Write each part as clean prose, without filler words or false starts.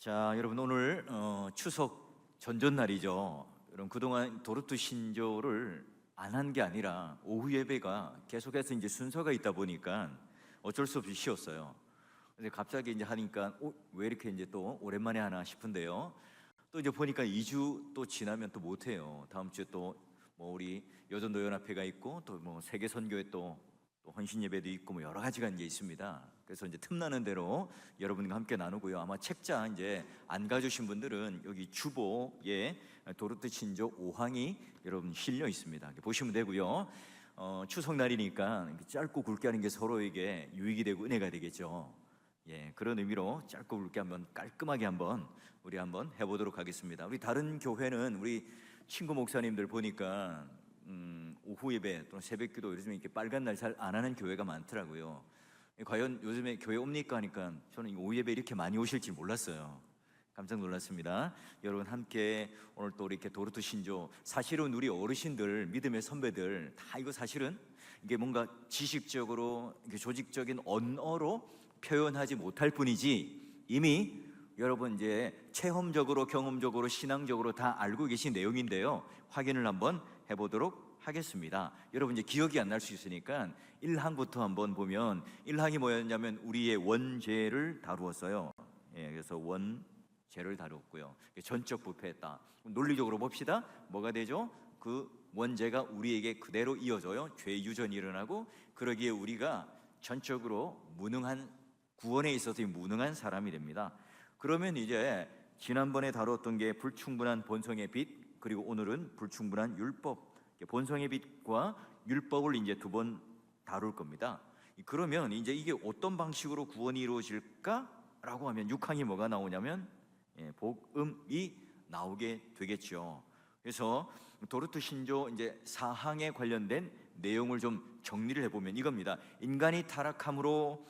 자, 여러분 오늘 추석 전전날이죠. 여러분 그동안 도르트 신조를 안 한 게 아니라 오후 예배가 계속해서 이제 순서가 있다 보니까 어쩔 수 없이 쉬었어요. 근데 갑자기 이제 하니까 왜 이렇게 이제 또 오랜만에 하나 싶은데요. 또 이제 보니까 2주 또 지나면 또 못 해요. 다음 주에 또 뭐 우리 여전노연합회가 있고 또 뭐 세계 선교회 또 헌신 예배도 있고 뭐 여러 가지가 이제 있습니다. 그래서 이제 틈나는 대로 여러분과 함께 나누고요. 아마 책장 이제 안 가주신 분들은 여기 주보에 도르트 신조 5항이 여러분 실려 있습니다. 보시면 되고요. 추석날이니까 짧고 굵게 하는 게 서로에게 유익이 되고 은혜가 되겠죠. 예, 그런 의미로 짧고 굵게 한번 깔끔하게 우리 한번 해보도록 하겠습니다. 우리 다른 교회는 우리 친구 목사님들 보니까 오후 예배 또는 새벽기도 요즘에 이렇게 빨간 날 잘 안 하는 교회가 많더라고요. 과연 요즘에 교회 옵니까 하니까 저는 오후 예배 이렇게 많이 오실지 몰랐어요. 깜짝 놀랐습니다. 여러분 함께 오늘 또 이렇게 도르트 신조, 사실은 우리 어르신들, 믿음의 선배들 다 이거 사실은 이게 뭔가 지식적으로 조직적인 언어로 표현하지 못할 뿐이지 이미 여러분 이제 체험적으로 경험적으로 신앙적으로 다 알고 계신 내용인데요. 확인을 한번 해보도록 하겠습니다. 여러분 이제 기억이 안 날 수 있으니까 1항부터 한번 보면 1항이 뭐였냐면 우리의 원죄를 다루었어요. 예, 그래서 원죄를 다루었고요. 전적 부패했다. 논리적으로 봅시다. 뭐가 되죠? 그 원죄가 우리에게 그대로 이어져요. 죄 유전이 일어나고 그러기에 우리가 전적으로 무능한 구원에 있어서 무능한 사람이 됩니다. 그러면 이제 지난번에 다뤘던 게 불충분한 본성의 빛, 그리고 오늘은 불충분한 율법, 본성의 빛과 율법을 이제 두 번 다룰 겁니다. 그러면 이제 이게 어떤 방식으로 구원이 이루어질까라고 하면 6항이 뭐가 나오냐면 복음이 나오게 되겠죠. 그래서 도르트 신조 이제 4항에 관련된 내용을 좀 정리를 해보면 이겁니다. 인간이 타락함으로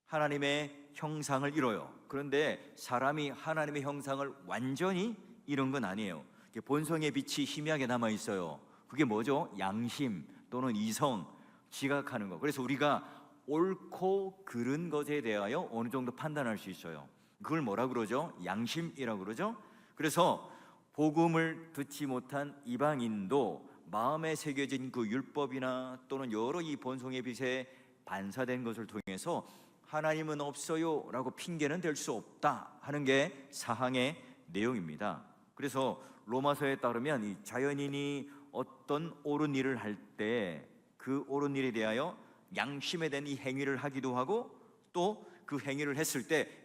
하나님의 형상을 잃어요. 그런데 사람이 하나님의 형상을 완전히 잃은 건 아니에요. 본성의 빛이 희미하게 남아 있어요. 그게 뭐죠? 양심 또는 이성, 지각하는 거. 그래서 우리가 옳고 그른 것에 대하여 어느 정도 판단할 수 있어요. 그걸 뭐라 그러죠? 양심이라고 그러죠. 그래서 복음을 듣지 못한 이방인도 마음에 새겨진 그 율법이나 또는 여러 이 본성의 빛에 반사된 것을 통해서 하나님은 없어요 라고 핑계는 댈 수 없다 하는 게 4항의 내용입니다. 그래서 로마서에 따르면 이 자연인이 어떤 옳은 일을 할 때 그 옳은 일에 대하여 양심에 대한 이 행위를 하기도 하고 또 그 행위를 했을 때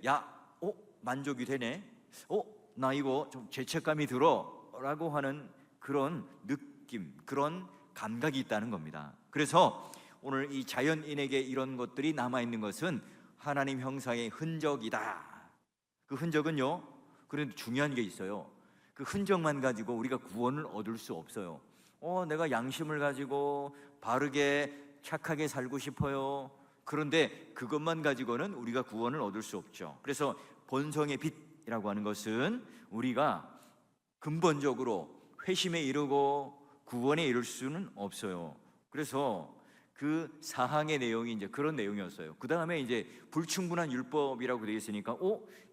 만족이 되네, 나 이거 좀 죄책감이 들어 라고 하는 그런 느낌, 그런 감각이 있다는 겁니다. 그래서 오늘 이 자연인에게 이런 것들이 남아있는 것은 하나님 형상의 흔적이다. 그 흔적은요, 그런데 중요한 게 있어요. 그 흔적만 가지고 우리가 구원을 얻을 수 없어요. 내가 양심을 가지고 바르게 착하게 살고 싶어요. 그런데 그것만 가지고는 우리가 구원을 얻을 수 없죠. 그래서 본성의 빛이라고 하는 것은 우리가 근본적으로 회심에 이르고 구원에 이를 수는 없어요. 그래서 그 4항의 내용이 이제 그런 내용이었어요. 그 다음에 이제 불충분한 율법이라고 되어 있으니까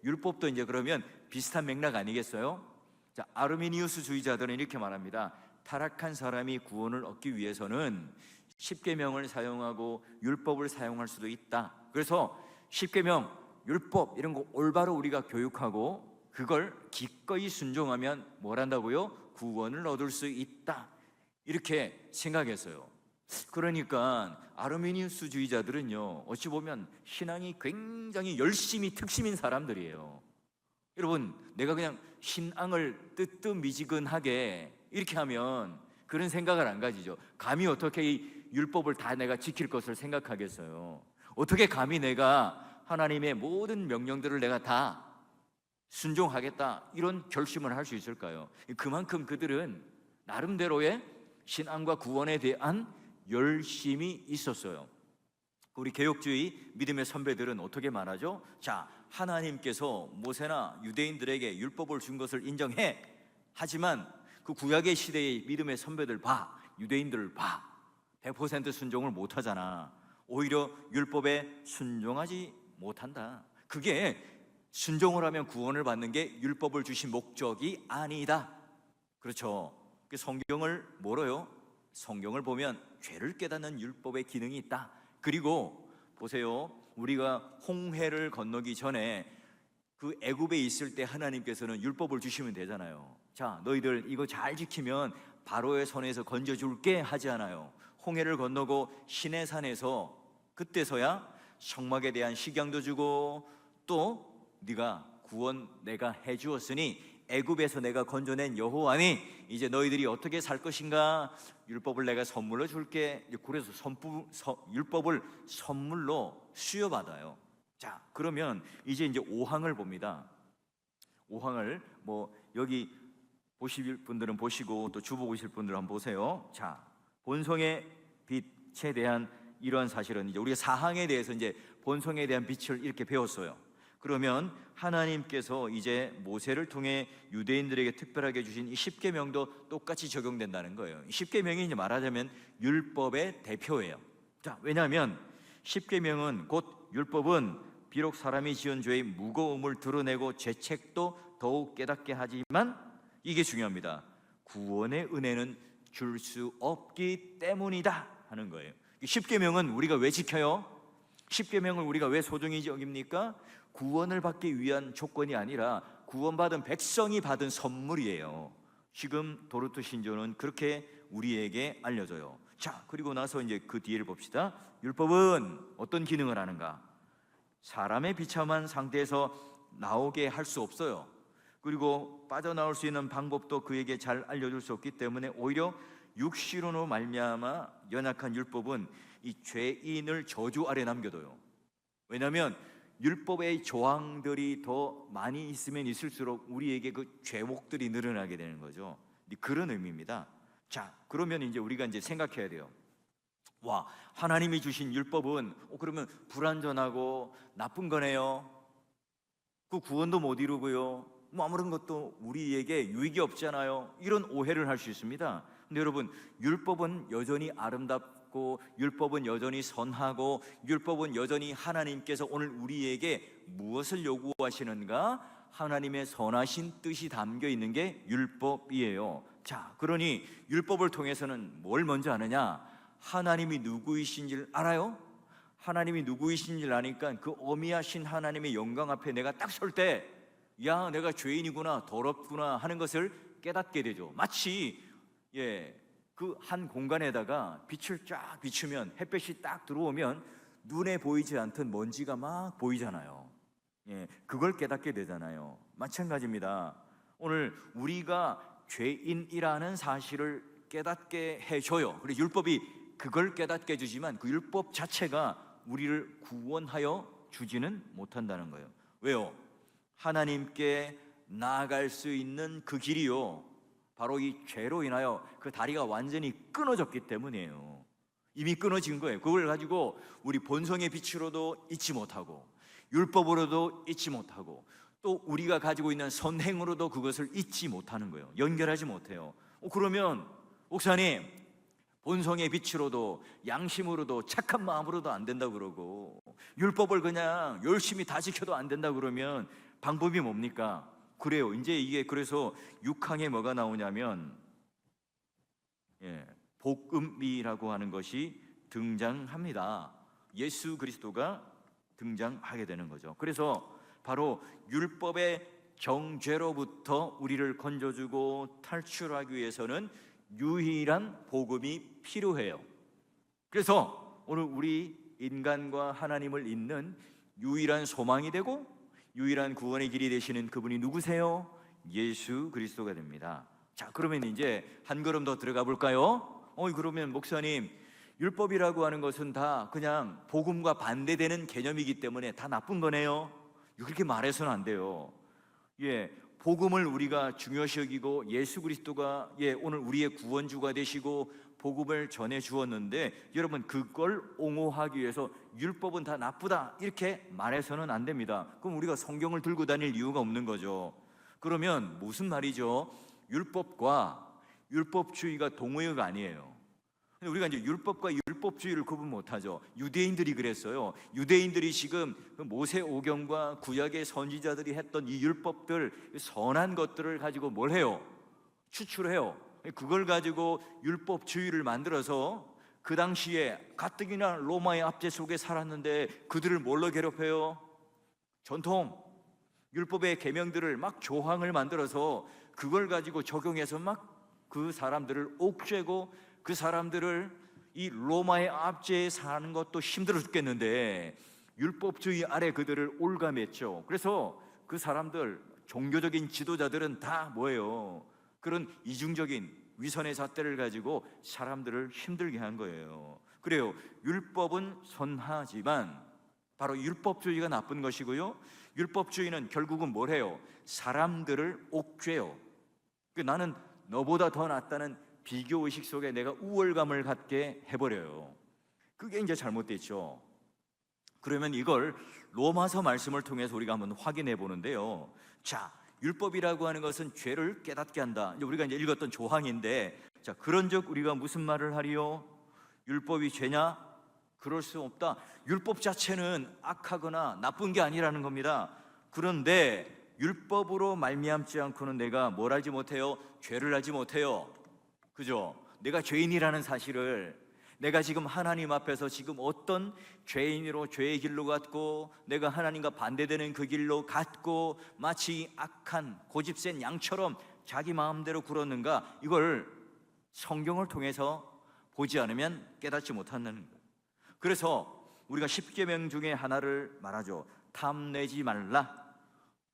율법도 이제 그러면 비슷한 맥락 아니겠어요? 자, 아르미니우스 주의자들은 이렇게 말합니다. 타락한 사람이 구원을 얻기 위해서는 십계명을 사용하고 율법을 사용할 수도 있다. 그래서 십계명, 율법 이런 거 올바로 우리가 교육하고 그걸 기꺼이 순종하면 뭘 한다고요? 구원을 얻을 수 있다. 이렇게 생각했어요. 그러니까 아르미니우스주의자들은요, 어찌 보면 신앙이 굉장히 열심히 특심인 사람들이에요. 여러분, 내가 그냥 신앙을 뜨뜻미지근하게 이렇게 하면 그런 생각을 안 가지죠. 감히 어떻게 이 율법을 다 내가 지킬 것을 생각하겠어요? 어떻게 감히 내가 하나님의 모든 명령들을 내가 다 순종하겠다 이런 결심을 할 수 있을까요? 그만큼 그들은 나름대로의 신앙과 구원에 대한 열심이 있었어요. 우리 개혁주의 믿음의 선배들은 어떻게 말하죠? 자, 하나님께서 모세나 유대인들에게 율법을 준 것을 인정해. 하지만 그 구약의 시대의 믿음의 선배들 봐, 유대인들을 봐, 100% 순종을 못하잖아. 오히려 율법에 순종하지 못한다. 그게 순종을 하면 구원을 받는 게 율법을 주신 목적이 아니다. 그렇죠. 성경을 뭐로요? 성경을 보면 죄를 깨닫는 율법의 기능이 있다. 그리고 보세요, 우리가 홍해를 건너기 전에 그 애굽에 있을 때 하나님께서는 율법을 주시면 되잖아요. 자, 너희들 이거 잘 지키면 바로의 손에서 건져줄게 하지 않아요. 홍해를 건너고 시내산에서 그때서야 성막에 대한 식양도 주고, 또 네가 구원 내가 해주었으니 애굽에서 내가 건져낸 여호와니 이제 너희들이 어떻게 살 것인가, 율법을 내가 선물로 줄게. 그래서 율법을 선물로 수여받아요. 자, 그러면 이제 5항을 봅니다. 5항을 여기 보실 분들은 보시고 또 주보 보실 분들은 한번 보세요. 자, 본성의 빛에 대한 이러한 사실은 이제 우리가 4항에 대해서 이제 본성에 대한 빛을 이렇게 배웠어요. 그러면 하나님께서 이제 모세를 통해 유대인들에게 특별하게 주신 이 십계명도 똑같이 적용된다는 거예요. 십계명이 이제 말하자면 율법의 대표예요. 자, 왜냐하면 십계명은 곧 율법은 비록 사람이 지은 죄의 무거움을 드러내고 죄책도 더욱 깨닫게 하지만 이게 중요합니다. 구원의 은혜는 줄 수 없기 때문이다 하는 거예요. 십계명은 우리가 왜 지켜요? 십계명을 우리가 왜 소중히 여깁니까? 구원을 받기 위한 조건이 아니라 구원받은 백성이 받은 선물이에요. 지금 도르트 신조는 그렇게 우리에게 알려줘요. 자, 그리고 나서 이제 그 뒤를 봅시다. 율법은 어떤 기능을 하는가? 사람의 비참한 상태에서 나오게 할 수 없어요. 그리고 빠져나올 수 있는 방법도 그에게 잘 알려줄 수 없기 때문에 오히려 육신으로 말미암아 연약한 율법은 이 죄인을 저주 아래 남겨둬요. 왜냐하면 율법의 조항들이 더 많이 있으면 있을수록 우리에게 그 죄목들이 늘어나게 되는 거죠. 그런 의미입니다. 자, 그러면 이제 우리가 이제 생각해야 돼요. 와, 하나님이 주신 율법은 그러면 불완전하고 나쁜 거네요. 그 구원도 못 이루고요. 아무런 것도 우리에게 유익이 없잖아요. 이런 오해를 할 수 있습니다. 근데 여러분, 율법은 여전히 아름답고 율법은 여전히 선하고 율법은 여전히 하나님께서 오늘 우리에게 무엇을 요구하시는가? 하나님의 선하신 뜻이 담겨 있는 게 율법이에요. 자, 그러니 율법을 통해서는 뭘 먼저 아느냐? 하나님이 누구이신지를 알아요? 하나님이 누구이신지를 아니까 그 어미하신 하나님의 영광 앞에 내가 딱 설 때, 야, 내가 죄인이구나, 더럽구나 하는 것을 깨닫게 되죠. 마치 그 한 공간에다가 빛을 쫙 비추면, 햇볕이 딱 들어오면 눈에 보이지 않던 먼지가 막 보이잖아요. 그걸 깨닫게 되잖아요. 마찬가지입니다. 오늘 우리가 죄인이라는 사실을 깨닫게 해줘요. 그리고 율법이 그걸 깨닫게 해주지만 그 율법 자체가 우리를 구원하여 주지는 못한다는 거예요. 왜요? 하나님께 나아갈 수 있는 그 길이요, 바로 이 죄로 인하여 그 다리가 완전히 끊어졌기 때문이에요. 이미 끊어진 거예요. 그걸 가지고 우리 본성의 빛으로도 잊지 못하고 율법으로도 잊지 못하고 또 우리가 가지고 있는 선행으로도 그것을 잊지 못하는 거예요. 연결하지 못해요. 그러면 목사님, 본성의 빛으로도 양심으로도 착한 마음으로도 안 된다 그러고 율법을 그냥 열심히 다 지켜도 안 된다 그러면 방법이 뭡니까? 그래요. 이제 이게 그래서 6항에 뭐가 나오냐면 복음이라고 하는 것이 등장합니다. 예수 그리스도가 등장하게 되는 거죠. 그래서 바로 율법의 정죄로부터 우리를 건져주고 탈출하기 위해서는 유일한 복음이 필요해요. 그래서 오늘 우리 인간과 하나님을 잇는 유일한 소망이 되고 유일한 구원의 길이 되시는 그분이 누구세요? 예수 그리스도가 됩니다. 자, 그러면 이제 한 걸음 더 들어가 볼까요? 그러면 목사님, 율법이라고 하는 것은 다 그냥 복음과 반대되는 개념이기 때문에 다 나쁜 거네요. 그렇게 말해서는 안 돼요. 복음을 우리가 중요시 여기고 예수 그리스도가 오늘 우리의 구원주가 되시고 복음을 전해 주었는데, 여러분 그걸 옹호하기 위해서 율법은 다 나쁘다 이렇게 말해서는 안 됩니다. 그럼 우리가 성경을 들고 다닐 이유가 없는 거죠. 그러면 무슨 말이죠? 율법과 율법주의가 동의어가 아니에요. 우리가 이제 율법과 율법 율법주의를 구분 못하죠. 유대인들이 그랬어요. 유대인들이 지금 그 모세오경과 구약의 선지자들이 했던 이 율법들, 선한 것들을 가지고 뭘 해요? 추출해요. 그걸 가지고 율법주의를 만들어서 그 당시에 가뜩이나 로마의 압제 속에 살았는데 그들을 뭘로 괴롭혀요? 전통 율법의 계명들을 막 조항을 만들어서 그걸 가지고 적용해서 막 그 사람들을 옥죄고 그 사람들을 이 로마의 압제에 사는 것도 힘들어 죽겠는데 율법주의 아래 그들을 올가맸죠. 그래서 그 사람들, 종교적인 지도자들은 다 뭐예요? 그런 이중적인 위선의 잣대를 가지고 사람들을 힘들게 한 거예요. 그래요. 율법은 선하지만 바로 율법주의가 나쁜 것이고요, 율법주의는 결국은 뭘 해요? 사람들을 옥죄요. 나는 너보다 더 낫다는 비교의식 속에 내가 우월감을 갖게 해버려요. 그게 이제 잘못됐죠. 그러면 이걸 로마서 말씀을 통해서 우리가 한번 확인해 보는데요. 자, 율법이라고 하는 것은 죄를 깨닫게 한다. 이제 우리가 이제 읽었던 조항인데, 자, 그런즉 우리가 무슨 말을 하리요? 율법이 죄냐? 그럴 수 없다. 율법 자체는 악하거나 나쁜 게 아니라는 겁니다. 그런데 율법으로 말미암지 않고는 내가 뭘 알지 못해요? 죄를 알지 못해요. 그죠? 내가 죄인이라는 사실을, 내가 지금 하나님 앞에서 지금 어떤 죄인으로 죄의 길로 갔고 내가 하나님과 반대되는 그 길로 갔고 마치 악한 고집센 양처럼 자기 마음대로 굴었는가, 이걸 성경을 통해서 보지 않으면 깨닫지 못한다는 거예요. 그래서 우리가 십계명 중에 하나를 말하죠. 탐내지 말라.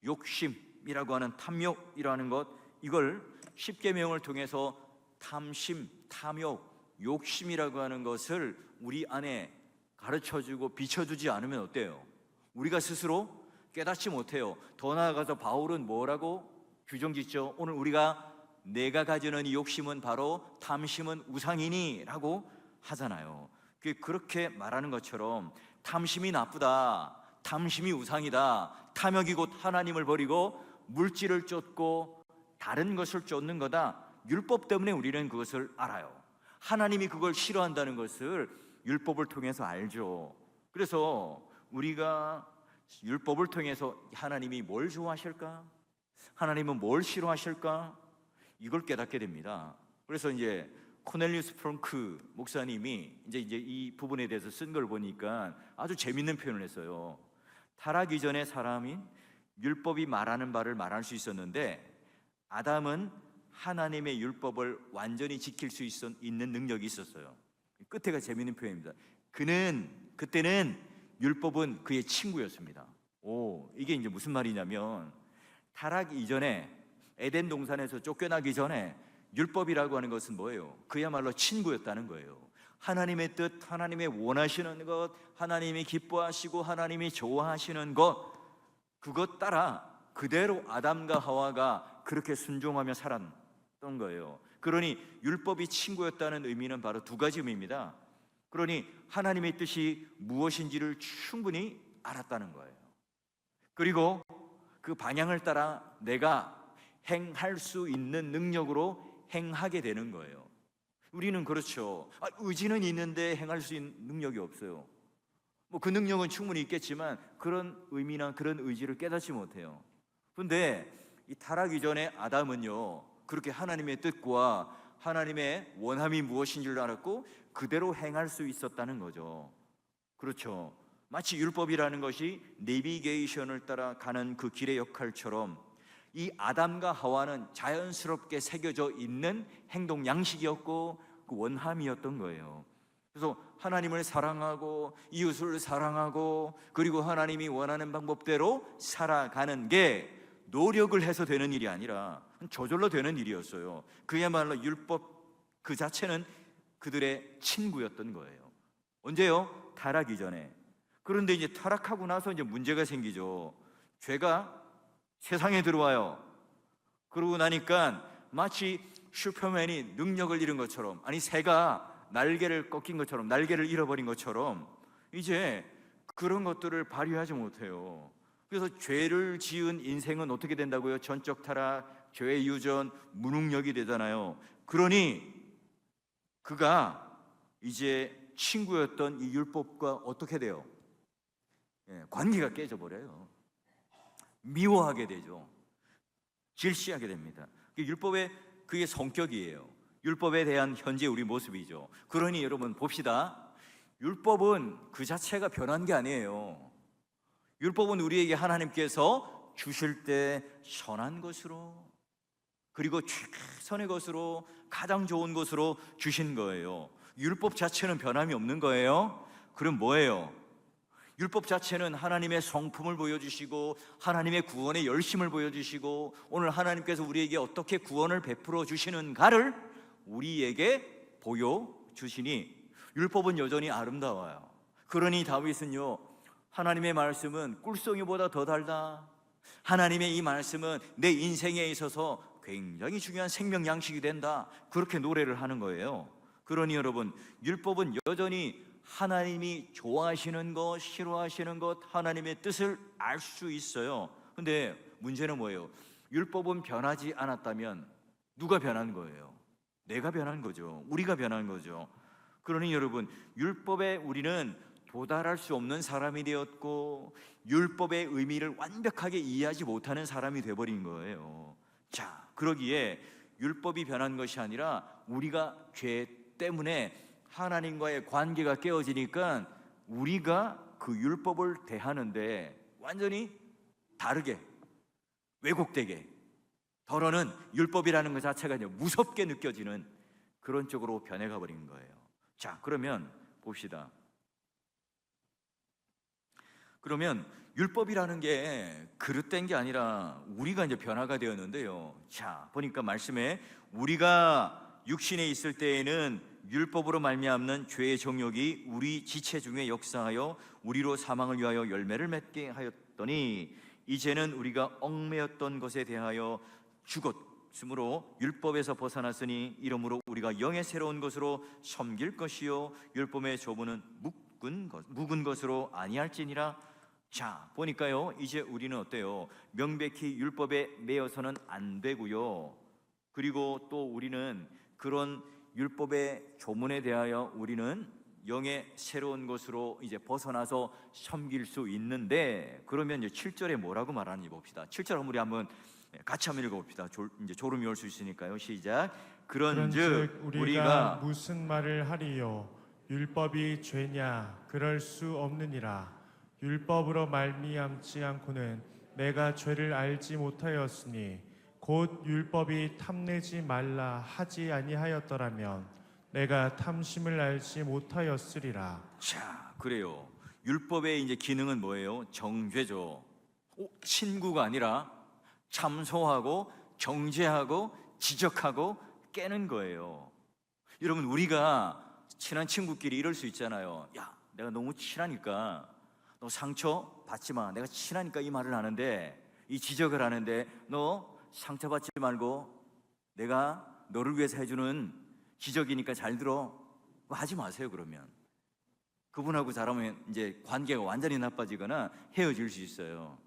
욕심이라고 하는 탐욕이라는 것, 이걸 십계명을 통해서 탐심, 탐욕, 욕심이라고 하는 것을 우리 안에 가르쳐주고 비춰주지 않으면 어때요? 우리가 스스로 깨닫지 못해요. 더 나아가서 바울은 뭐라고 규정짓죠? 오늘 우리가 내가 가지는 이 욕심은 바로 탐심은 우상이니 라고 하잖아요. 그렇게 말하는 것처럼 탐심이 나쁘다, 탐심이 우상이다, 탐욕이 곧 하나님을 버리고 물질을 쫓고 다른 것을 쫓는 거다. 율법 때문에 우리는 그것을 알아요. 하나님이 그걸 싫어한다는 것을 율법을 통해서 알죠. 그래서 우리가 율법을 통해서 하나님이 뭘 좋아하실까? 하나님은 뭘 싫어하실까? 이걸 깨닫게 됩니다. 그래서 이제 코넬리우스 프랑크 목사님이 이제 이 부분에 대해서 쓴 걸 보니까 아주 재밌는 표현을 했어요. 타락 이전의 사람인 율법이 말하는 바를 말할 수 있었는데 아담은 하나님의 율법을 완전히 지킬 수 있는 능력이 있었어요. 끝에가 재밌는 표현입니다. 그때는 율법은 그의 친구였습니다. 이게 이제 무슨 말이냐면 타락 이전에 에덴 동산에서 쫓겨나기 전에 율법이라고 하는 것은 뭐예요? 그야말로 친구였다는 거예요. 하나님의 뜻, 하나님의 원하시는 것, 하나님이 기뻐하시고 하나님이 좋아하시는 것, 그것 따라 그대로 아담과 하와가 그렇게 순종하며 살았던 거예요. 그러니 율법이 친구였다는 의미는 바로 두 가지 의미입니다. 그러니 하나님의 뜻이 무엇인지를 충분히 알았다는 거예요. 그리고 그 방향을 따라 내가 행할 수 있는 능력으로 행하게 되는 거예요. 우리는 그렇죠. 의지는 있는데 행할 수 있는 능력이 없어요. 그 능력은 충분히 있겠지만 그런 의미나 그런 의지를 깨닫지 못해요. 그런데 이 타락 이전에 아담은요, 그렇게 하나님의 뜻과 하나님의 원함이 무엇인지를 알았고 그대로 행할 수 있었다는 거죠. 그렇죠. 마치 율법이라는 것이 내비게이션을 따라 가는 그 길의 역할처럼 이 아담과 하와는 자연스럽게 새겨져 있는 행동 양식이었고 그 원함이었던 거예요. 그래서 하나님을 사랑하고 이웃을 사랑하고 그리고 하나님이 원하는 방법대로 살아가는 게 노력을 해서 되는 일이 아니라 저절로 되는 일이었어요. 그야말로 율법 그 자체는 그들의 친구였던 거예요. 언제요? 타락 이전에. 그런데 이제 타락하고 나서 이제 문제가 생기죠. 죄가 세상에 들어와요. 그러고 나니까 마치 슈퍼맨이 능력을 잃은 것처럼, 아니 새가 날개를 꺾인 것처럼, 날개를 잃어버린 것처럼 이제 그런 것들을 발휘하지 못해요. 그래서 죄를 지은 인생은 어떻게 된다고요? 전적 타락, 죄의 유전, 무능력이 되잖아요. 그러니 그가 이제 친구였던 이 율법과 어떻게 돼요? 관계가 깨져버려요. 미워하게 되죠. 질시하게 됩니다. 율법의 그게 성격이에요. 율법에 대한 현재 우리 모습이죠. 그러니 여러분 봅시다. 율법은 그 자체가 변한 게 아니에요. 율법은 우리에게 하나님께서 주실 때 선한 것으로, 그리고 최선의 것으로, 가장 좋은 것으로 주신 거예요. 율법 자체는 변함이 없는 거예요. 그럼 뭐예요? 율법 자체는 하나님의 성품을 보여주시고 하나님의 구원의 열심을 보여주시고 오늘 하나님께서 우리에게 어떻게 구원을 베풀어 주시는가를 우리에게 보여주시니 율법은 여전히 아름다워요. 그러니 다윗은요, 하나님의 말씀은 꿀송이보다 더 달다. 하나님의 이 말씀은 내 인생에 있어서 굉장히 중요한 생명 양식이 된다. 그렇게 노래를 하는 거예요. 그러니 여러분, 율법은 여전히 하나님이 좋아하시는 것, 싫어하시는 것, 하나님의 뜻을 알 수 있어요. 근데 문제는 뭐예요? 율법은 변하지 않았다면 누가 변한 거예요? 내가 변한 거죠. 우리가 변한 거죠. 그러니 여러분, 율법에 우리는 도달할 수 없는 사람이 되었고 율법의 의미를 완벽하게 이해하지 못하는 사람이 되어버린 거예요. 자, 그러기에 율법이 변한 것이 아니라 우리가 죄 때문에 하나님과의 관계가 깨어지니까 우리가 그 율법을 대하는데 완전히 다르게, 왜곡되게, 더러는 율법이라는 것 자체가 무섭게 느껴지는 그런 쪽으로 변해가 버린 거예요. 자, 그러면 봅시다. 그러면 율법이라는 게 그릇된 게 아니라 우리가 이제 변화가 되었는데요. 자, 보니까 말씀에 우리가 육신에 있을 때에는 율법으로 말미암는 죄의 정욕이 우리 지체 중에 역사하여 우리로 사망을 위하여 열매를 맺게 하였더니 이제는 우리가 얽매였던 것에 대하여 죽었으므로 율법에서 벗어났으니 이러므로 우리가 영의 새로운 것으로 섬길 것이요 율법의 조문은 묵은 것으로 아니할지니라. 자, 보니까요, 이제 우리는 어때요? 명백히 율법에 매여서는 안 되고요. 그리고 또 우리는 그런 율법의 조문에 대하여 우리는 영의 새로운 것으로 이제 벗어나서 섬길 수 있는데, 그러면 이제 7절에 뭐라고 말하는지 봅시다. 7절 우리 한번 같이 한번 읽어봅시다. 이제 졸음이 올 수 있으니까요. 시작. 그런즉 우리가 무슨 말을 하리요? 율법이 죄냐? 그럴 수 없느니라. 율법으로 말미암지 않고는 내가 죄를 알지 못하였으니 곧 율법이 탐내지 말라 하지 아니하였더라면 내가 탐심을 알지 못하였으리라. 자, 그래요. 율법의 이제 기능은 뭐예요? 정죄죠. 친구가 아니라 참소하고 정죄하고 지적하고 깨는 거예요. 여러분, 우리가 친한 친구끼리 이럴 수 있잖아요. 야, 내가 너무 친하니까 너 상처 받지 마. 내가 친하니까 이 말을 하는데, 이 지적을 하는데 너 상처받지 말고 내가 너를 위해서 해주는 지적이니까 잘 들어. 하지 마세요. 그러면 그분하고 잘하면 이제 관계가 완전히 나빠지거나 헤어질 수 있어요.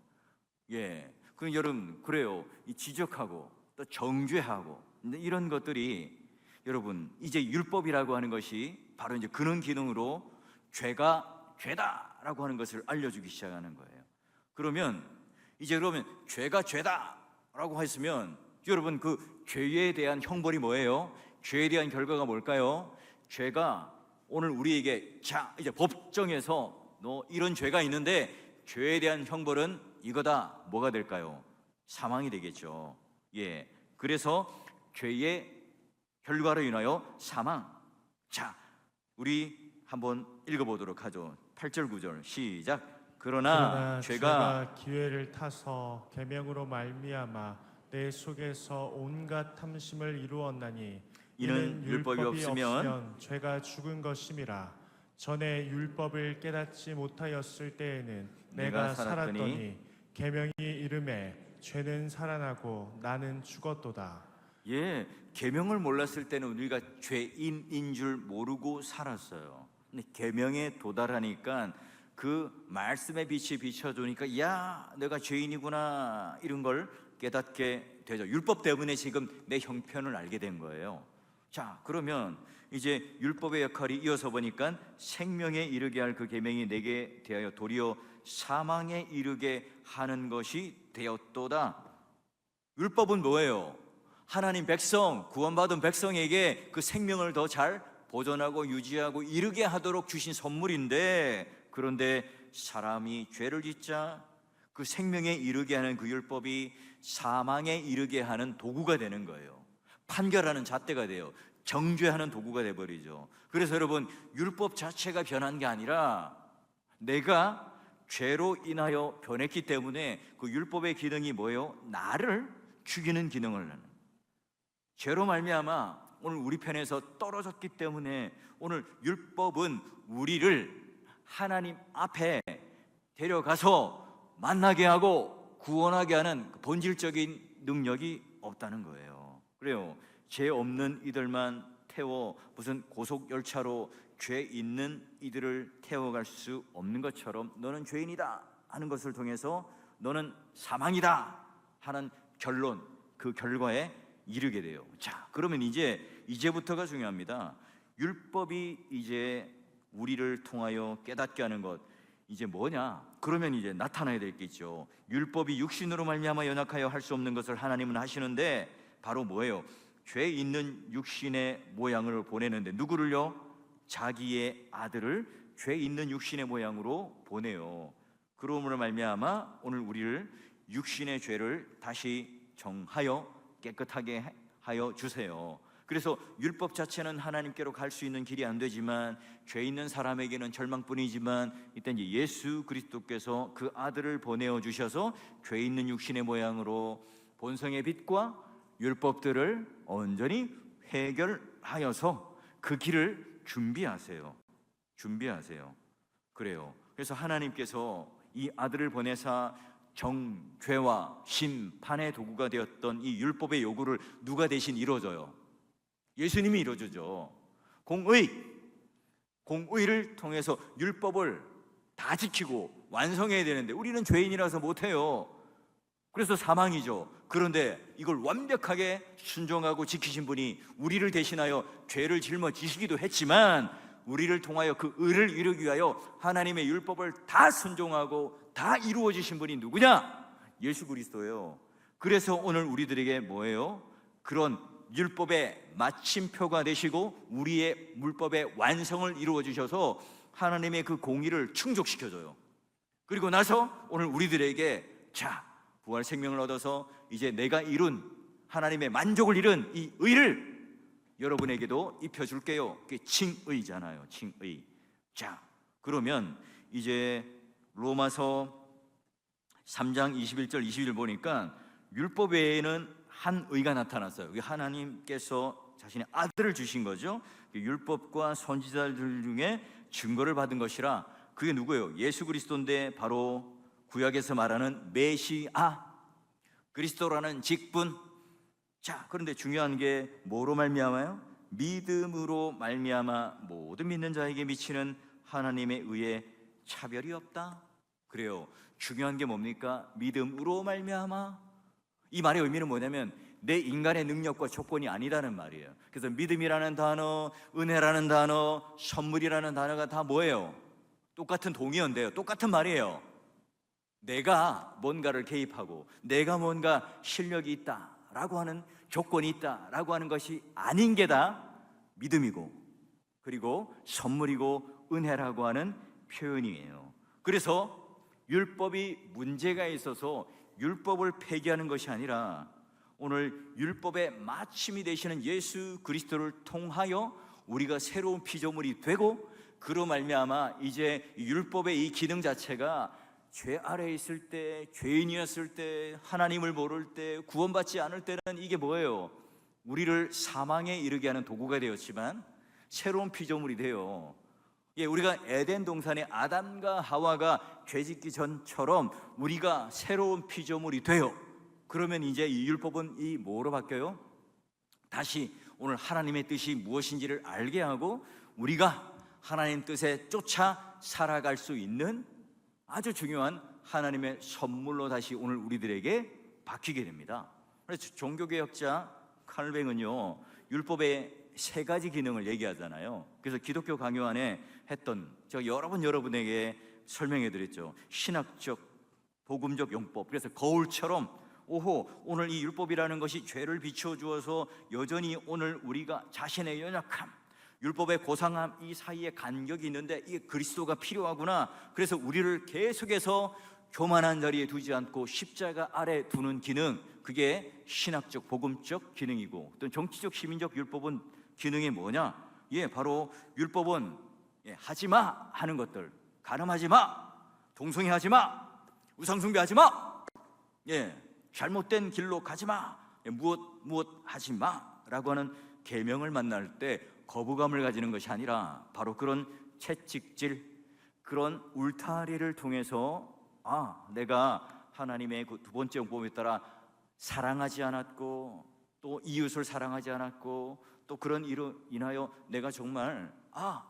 예, 그 여러분, 그래요. 이 지적하고 또 정죄하고 이런 것들이 여러분 이제 율법이라고 하는 것이 바로 이제 그런 기능으로 죄가 죄다라고 하는 것을 알려주기 시작하는 거예요. 그러면 이제 죄가 죄다라고 했으면 여러분 그 죄에 대한 형벌이 뭐예요? 죄에 대한 결과가 뭘까요? 죄가 오늘 우리에게 자 이제 법정에서 너 이런 죄가 있는데 죄에 대한 형벌은 이거다. 뭐가 될까요? 사망이 되겠죠. 예, 그래서 죄의 결과로 인하여 사망. 자, 우리 한번 읽어보도록 하죠. 8절 9절 시작. 그러나 죄가 기회를 타서 계명으로 말미암아 내 속에서 온갖 탐심을 이루었나니 이는 율법이 없으면 죄가 죽은 것임이라. 전에 율법을 깨닫지 못하였을 때에는 내가 살았더니 계명이 이름에 죄는 살아나고 나는 죽었도다. 예, 계명을 몰랐을 때는 우리가 죄인인 줄 모르고 살았어요. 근데 계명에 도달하니까 그 말씀의 빛이 비춰주니까 야, 내가 죄인이구나 이런 걸 깨닫게 되죠. 율법 때문에 지금 내 형편을 알게 된 거예요. 자, 그러면 이제 율법의 역할이 이어서 보니까 생명에 이르게 할 그 계명이 내게 대하여 도리어 사망에 이르게 하는 것이 되었도다. 율법은 뭐예요? 하나님 백성, 구원받은 백성에게 그 생명을 더 잘 보존하고 유지하고 이르게 하도록 주신 선물인데, 그런데 사람이 죄를 짓자 그 생명에 이르게 하는 그 율법이 사망에 이르게 하는 도구가 되는 거예요. 판결하는 잣대가 돼요. 정죄하는 도구가 돼버리죠. 그래서 여러분, 율법 자체가 변한 게 아니라 내가 죄로 인하여 변했기 때문에 그 율법의 기능이 뭐예요? 나를 죽이는 기능을 하는, 죄로 말미암아 오늘 우리 편에서 떨어졌기 때문에 오늘 율법은 우리를 하나님 앞에 데려가서 만나게 하고 구원하게 하는 본질적인 능력이 없다는 거예요. 그래요. 죄 없는 이들만 태워 무슨 고속열차로 죄 있는 이들을 태워갈 수 없는 것처럼 너는 죄인이다 하는 것을 통해서 너는 사망이다 하는 결론, 그 결과에 이르게 돼요. 자, 그러면 이제부터가 중요합니다. 율법이 이제 우리를 통하여 깨닫게 하는 것, 이제 뭐냐? 그러면 이제 나타나야 될 게 있죠. 율법이 육신으로 말미암아 연약하여 할 수 없는 것을 하나님은 하시는데 바로 뭐예요? 죄 있는 육신의 모양을 보내는데, 누구를요? 자기의 아들을 죄 있는 육신의 모양으로 보내요. 그러므로 말미암아 오늘 우리를 육신의 죄를 다시 정하여 깨끗하게 하여 주세요. 그래서 율법 자체는 하나님께로 갈 수 있는 길이 안 되지만, 죄 있는 사람에게는 절망뿐이지만, 이때 이제 예수 그리스도께서 그 아들을 보내어 주셔서 죄 있는 육신의 모양으로 본성의 빛과 율법들을 온전히 해결하여서 그 길을 준비하세요. 그래요. 그래서 하나님께서 이 아들을 보내사 정죄와 심판의 도구가 되었던 이 율법의 요구를 누가 대신 이루어줘요? 예수님이 이루어주죠. 공의를 통해서 율법을 다 지키고 완성해야 되는데 우리는 죄인이라서 못해요. 그래서 사망이죠. 그런데 이걸 완벽하게 순종하고 지키신 분이 우리를 대신하여 죄를 짊어지시기도 했지만, 우리를 통하여 그 의를 이루기 위하여 하나님의 율법을 다 순종하고 다 이루어 주신 분이 누구냐? 예수 그리스도예요. 그래서 오늘 우리들에게 뭐예요? 그런 율법의 마침표가 되시고 우리의 율법의 완성을 이루어 주셔서 하나님의 그 공의를 충족시켜줘요. 그리고 나서 오늘 우리들에게 자, 부활 생명을 얻어서 이제 내가 이룬 하나님의 만족을 이룬 이 의를 여러분에게도 입혀줄게요. 그게 칭의잖아요. 칭의. 자, 그러면 이제 로마서 3장 21절 22절 보니까 율법 외에는 한 의가 나타났어요. 하나님께서 자신의 아들을 주신 거죠. 율법과 선지자들 중에 증거를 받은 것이라. 그게 누구예요? 예수 그리스도인데 바로 구약에서 말하는 메시아, 그리스도라는 직분. 자, 그런데 중요한 게 뭐로 말미암아요? 믿음으로 말미암아 모든 믿는 자에게 미치는 하나님의 의에 차별이 없다. 그래요. 중요한 게 뭡니까? 믿음으로 말미암아. 이 말의 의미는 뭐냐면 내 인간의 능력과 조건이 아니라는 말이에요. 그래서 믿음이라는 단어, 은혜라는 단어, 선물이라는 단어가 다 뭐예요? 똑같은 동의어인데요. 똑같은 말이에요. 내가 뭔가를 개입하고 내가 뭔가 실력이 있다라고 하는 조건이 있다라고 하는 것이 아닌 게 다 믿음이고, 그리고 선물이고 은혜라고 하는 표현이에요. 그래서 율법이 문제가 있어서 율법을 폐기하는 것이 아니라 오늘 율법의 마침이 되시는 예수 그리스도를 통하여 우리가 새로운 피조물이 되고, 그로 말미암아 이제 율법의 이 기능 자체가 죄 아래에 있을 때, 죄인이었을 때, 하나님을 모를 때, 구원받지 않을 때는 이게 뭐예요? 우리를 사망에 이르게 하는 도구가 되었지만 새로운 피조물이 돼요. 우리가 에덴 동산의 아담과 하와가 죄짓기 전처럼 우리가 새로운 피조물이 돼요. 그러면 이제 이 율법은 이 뭐로 바뀌어요? 다시 오늘 하나님의 뜻이 무엇인지를 알게 하고 우리가 하나님 뜻에 쫓아 살아갈 수 있는 아주 중요한 하나님의 선물로 다시 오늘 우리들에게 바뀌게 됩니다. 그래서 종교개혁자 칼뱅은요, 율법의 세 가지 기능을 얘기하잖아요. 그래서 기독교 강요 안에 했던, 제가 여러 번 여러분에게 설명해 드렸죠. 신학적, 복음적 용법. 그래서 거울처럼 오늘 이 율법이라는 것이 죄를 비추어 주어서 여전히 오늘 우리가 자신의 연약함, 율법의 고상함 이 사이에 간격이 있는데 이게 그리스도가 필요하구나. 그래서 우리를 계속해서 교만한 자리에 두지 않고 십자가 아래 두는 기능, 그게 신학적 복음적 기능이고, 또 정치적 시민적 율법은 기능이 뭐냐? 바로 율법은 하지마 하는 것들, 간음하지 마, 동성애하지 마, 우상숭배하지 마, 잘못된 길로 가지 마, 무엇 하지 마라고 하는 계명을 만날 때 거부감을 가지는 것이 아니라 바로 그런 채찍질, 그런 울타리를 통해서 내가 하나님의 그 두 번째 용법에 따라 사랑하지 않았고, 또 이웃을 사랑하지 않았고, 또 그런 일로 인하여 내가 정말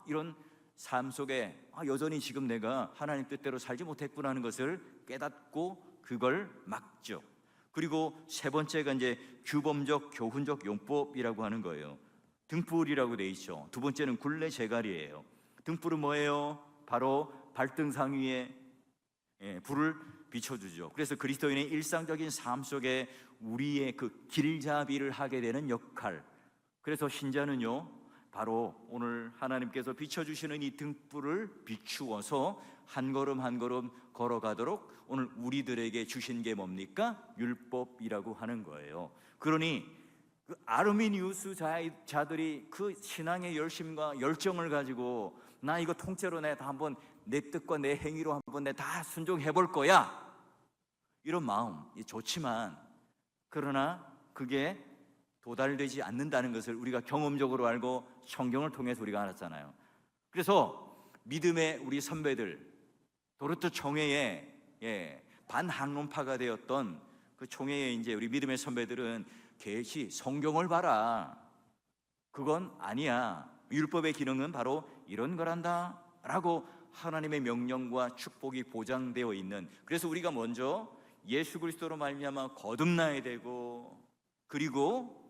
이런 삶 속에 여전히 지금 내가 하나님 뜻대로 살지 못했구나 하는 것을 깨닫고 그걸 막죠. 그리고 세 번째가 이제 규범적 교훈적 용법이라고 하는 거예요. 등불이라고 돼 있죠. 두 번째는 굴레 제갈이에요. 등불은 뭐예요? 바로 발등상 위에 불을 비춰주죠. 그래서 그리스도인의 일상적인 삶 속에 우리의 그 길잡이를 하게 되는 역할. 그래서 신자는요, 바로 오늘 하나님께서 비춰주시는 이 등불을 비추어서 한 걸음 한 걸음 걸어가도록 오늘 우리들에게 주신 게 뭡니까? 율법이라고 하는 거예요. 그러니 그 아르미니우스 자들이 그 신앙의 열심과 열정을 가지고 나 이거 통째로 다 한번 내 뜻과 내 행위로 한번 다 순종해 볼 거야, 이런 마음 좋지만, 그러나 그게 도달되지 않는다는 것을 우리가 경험적으로 알고 성경을 통해서 우리가 알았잖아요. 그래서 믿음의 우리 선배들, 도르트 총회의 반학론파가 되었던 그 총회의 이제 우리 믿음의 선배들은 계시 성경을 봐라, 그건 아니야, 율법의 기능은 바로 이런 거란다 라고 하나님의 명령과 축복이 보장되어 있는, 그래서 우리가 먼저 예수 그리스도로 말미암아 거듭나야 되고, 그리고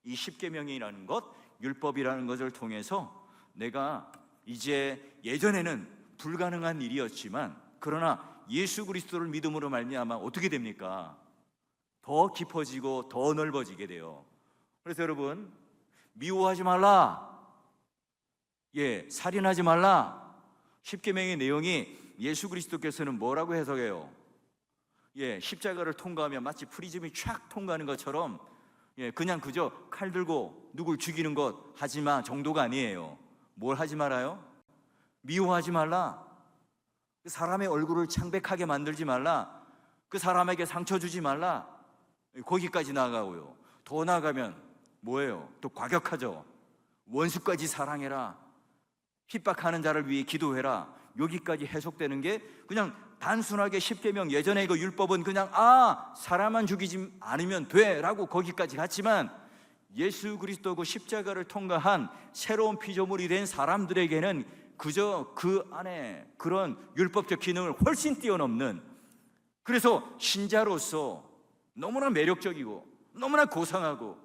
이 십계명이라는 것, 율법이라는 것을 통해서 내가 이제 예전에는 불가능한 일이었지만, 그러나 예수 그리스도를 믿음으로 말미암아 어떻게 됩니까? 더 깊어지고 더 넓어지게 돼요. 그래서 여러분, 미워하지 말라, 살인하지 말라, 십계명의 내용이 예수 그리스도께서는 뭐라고 해석해요? 십자가를 통과하면 마치 프리즘이 촥 통과하는 것처럼 그냥 그저 칼 들고 누굴 죽이는 것 하지 마 정도가 아니에요. 뭘 하지 말아요? 미워하지 말라, 그 사람의 얼굴을 창백하게 만들지 말라, 그 사람에게 상처 주지 말라, 거기까지 나아가고요. 더 나아가면 뭐예요? 또 과격하죠. 원수까지 사랑해라, 핍박하는 자를 위해 기도해라, 여기까지 해석되는 게 그냥 단순하게 십계명, 예전에 그 율법은 그냥 사람만 죽이지 않으면 돼 라고 거기까지 갔지만, 예수 그리스도 그 십자가를 통과한 새로운 피조물이 된 사람들에게는 그저 그 안에 그런 율법적 기능을 훨씬 뛰어넘는, 그래서 신자로서 너무나 매력적이고 너무나 고상하고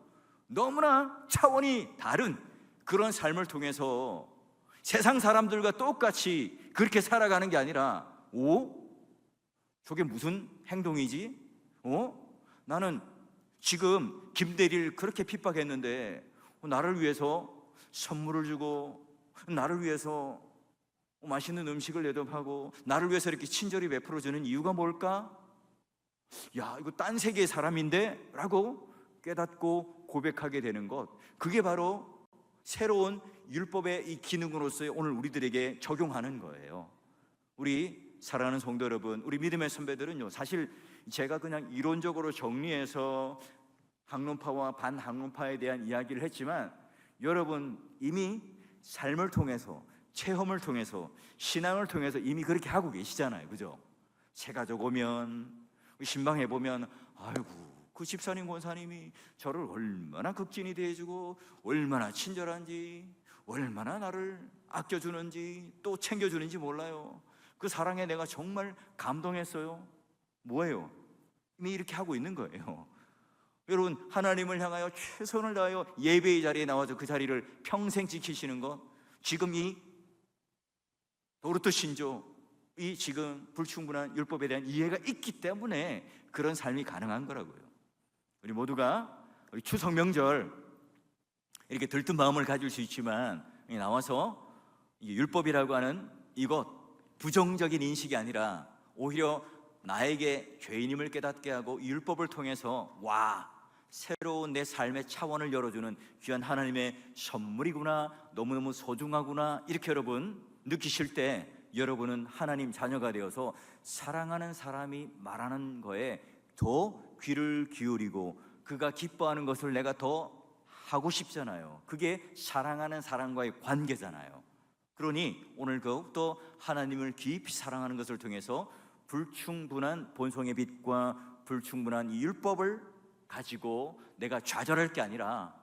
너무나 차원이 다른 그런 삶을 통해서 세상 사람들과 똑같이 그렇게 살아가는 게 아니라, 저게 무슨 행동이지? 나는 지금 김대리를 그렇게 핍박했는데 나를 위해서 선물을 주고, 나를 위해서 맛있는 음식을 대접하고, 나를 위해서 이렇게 친절히 베풀어주는 이유가 뭘까? 이거 딴 세계의 사람인데? 라고 깨닫고 고백하게 되는 것, 그게 바로 새로운 율법의 이 기능으로서 오늘 우리들에게 적용하는 거예요. 우리 사랑하는 성도 여러분, 우리 믿음의 선배들은요, 사실 제가 그냥 이론적으로 정리해서 학론파와 반학론파에 대한 이야기를 했지만, 여러분 이미 삶을 통해서, 체험을 통해서, 신앙을 통해서 이미 그렇게 하고 계시잖아요. 그죠? 새가족 오면, 신방에 보면 아이고 그 집사님 권사님이 저를 얼마나 극진히 대해주고 얼마나 친절한지, 얼마나 나를 아껴주는지 또 챙겨주는지 몰라요. 그 사랑에 내가 정말 감동했어요. 뭐예요? 이미 이렇게 하고 있는 거예요. 여러분, 하나님을 향하여 최선을 다하여 예배의 자리에 나와서 그 자리를 평생 지키시는 것, 지금 이 도르트 신조, 이 지금 불충분한 율법에 대한 이해가 있기 때문에 그런 삶이 가능한 거라고요. 우리 모두가 우리 추석 명절 이렇게 들뜬 마음을 가질 수 있지만 나와서 이 율법이라고 하는 이것 부정적인 인식이 아니라 오히려 나에게 죄인임을 깨닫게 하고 이 율법을 통해서 새로운 내 삶의 차원을 열어주는 귀한 하나님의 선물이구나, 너무너무 소중하구나, 이렇게 여러분 느끼실 때 여러분은 하나님 자녀가 되어서 사랑하는 사람이 말하는 거에 더 귀를 기울이고 그가 기뻐하는 것을 내가 더 하고 싶잖아요. 그게 사랑하는 사람과의 관계잖아요. 그러니 오늘 더욱더 하나님을 깊이 사랑하는 것을 통해서 불충분한 본성의 빛과 불충분한 이 율법을 가지고 내가 좌절할 게 아니라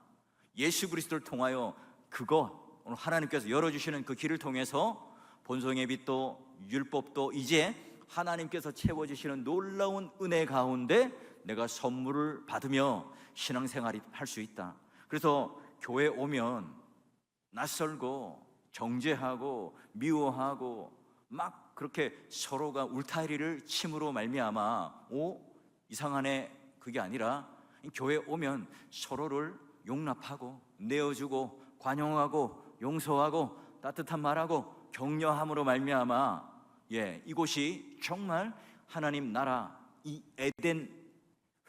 예수 그리스도를 통하여 그것, 오늘 하나님께서 열어주시는 그 길을 통해서 본성의 빛도 율법도 이제 하나님께서 채워주시는 놀라운 은혜 가운데 내가 선물을 받으며 신앙생활을 할 수 있다. 그래서 교회 오면 낯설고 정죄하고 미워하고 막 그렇게 서로가 울타리를 침으로 말미암아 이상하네, 그게 아니라 교회 오면 서로를 용납하고 내어주고 관용하고 용서하고 따뜻한 말하고 격려함으로 말미암아 이곳이 정말 하나님 나라, 이 에덴,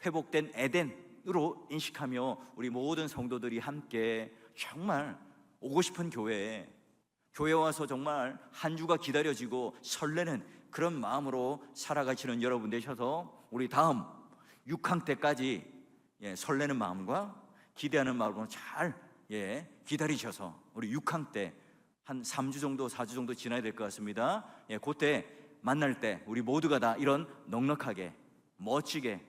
회복된 에덴으로 인식하며 우리 모든 성도들이 함께 정말 오고 싶은 교회에 와서 정말 한 주가 기다려지고 설레는 그런 마음으로 살아가시는 여러분 되셔서 우리 다음 6항 때까지 설레는 마음과 기대하는 마음으로 잘 기다리셔서 우리 6항 때 한 3주 정도 4주 정도 지나야 될 것 같습니다. 그때 만날 때 우리 모두가 다 이런 넉넉하게 멋지게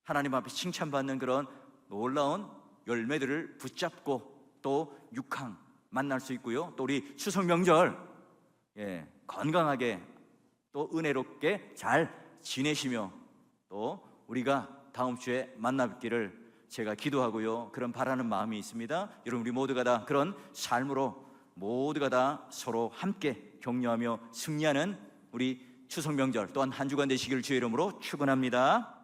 하나님 앞에 칭찬받는 그런 놀라운 열매들을 붙잡고 또 6항 만날 수 있고요. 또 우리 추석 명절 건강하게 또 은혜롭게 잘 지내시며 또 우리가 다음 주에 만나뵙기를 제가 기도하고요. 그런 바라는 마음이 있습니다. 여러분, 우리 모두가 다 그런 삶으로 모두가 다 서로 함께 격려하며 승리하는 우리 추석 명절 또한 한 주간 되시길 주의 이름으로 축원합니다.